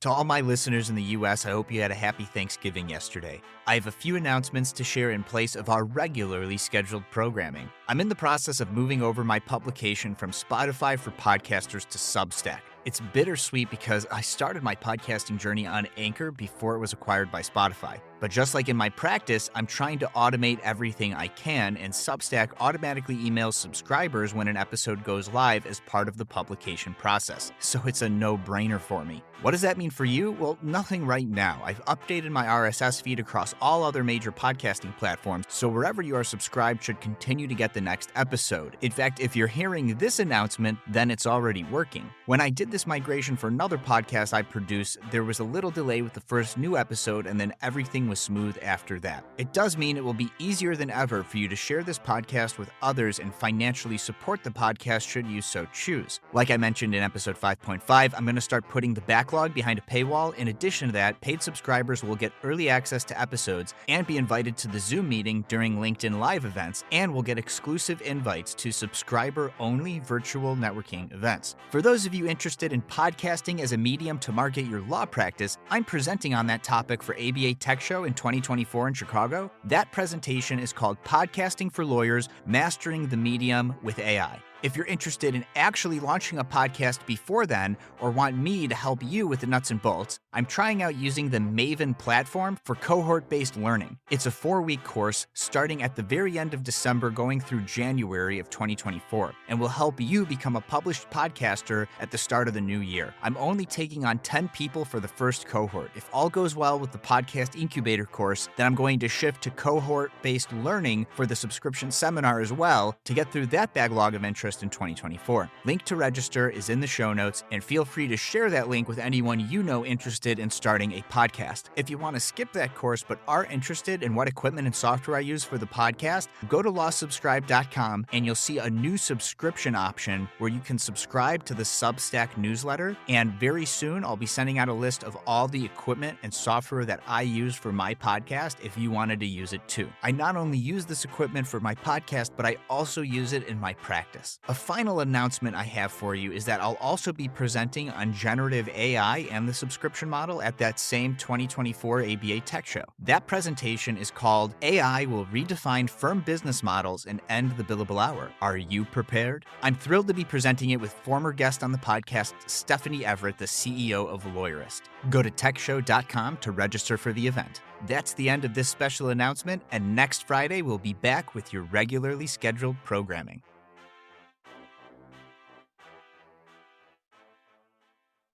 To all my listeners in the US, I hope you had a happy Thanksgiving yesterday. I have a few announcements to share in place of our regularly scheduled programming. I'm in the process of moving over my publication from Spotify for Podcasters to Substack. It's bittersweet because I started my podcasting journey on Anchor before it was acquired by Spotify. But just like in my practice, I'm trying to automate everything I can, and Substack automatically emails subscribers when an episode goes live as part of the publication process. So it's a no-brainer for me. What does that mean for you? Well, nothing right now. I've updated my RSS feed across all other major podcasting platforms, so wherever you are subscribed should continue to get the next episode. In fact, if you're hearing this announcement, then it's already working. When I did this migration for another podcast I produce, there was a little delay with the first new episode, and then everything was smooth after that. It does mean it will be easier than ever for you to share this podcast with others and financially support the podcast should you so choose. Like I mentioned in episode 5.5, I'm going to start putting the backlog behind a paywall. In addition to that, paid subscribers will get early access to episodes and be invited to the Zoom meeting during LinkedIn Live events, and will get exclusive invites to subscriber-only virtual networking events. For those of you interested in podcasting as a medium to market your law practice, I'm presenting on that topic for ABA Tech Show in 2024 in Chicago. That presentation is called Podcasting for Lawyers: Mastering the Medium with AI. If you're interested in actually launching a podcast before then, or want me to help you with the nuts and bolts, I'm trying out using the Maven platform for cohort-based learning. It's a 4-week course starting at the very end of December going through January of 2024, and will help you become a published podcaster at the start of the new year. I'm only taking on 10 people for the first cohort. If all goes well with the Podcast Incubator course, then I'm going to shift to cohort-based learning for the subscription seminar as well to get through that backlog of interest in 2024. Link to register is in the show notes, and feel free to share that link with anyone you know interested in starting a podcast. If you want to skip that course but are interested in what equipment and software I use for the podcast, go to lawsubscribe.com and you'll see a new subscription option where you can subscribe to the Substack newsletter, and very soon I'll be sending out a list of all the equipment and software that I use for my podcast if you wanted to use it too. I not only use this equipment for my podcast, but I also use it in my practice. A final announcement I have for you is that I'll also be presenting on generative AI and the subscription model at that same 2024 ABA Tech Show. That presentation is called AI Will Redefine Firm Business Models and End the Billable Hour. Are you prepared? I'm thrilled to be presenting it with former guest on the podcast, Stephanie Everett, the CEO of Lawyerist. Go to techshow.com to register for the event. That's the end of this special announcement, and next Friday we'll be back with your regularly scheduled programming.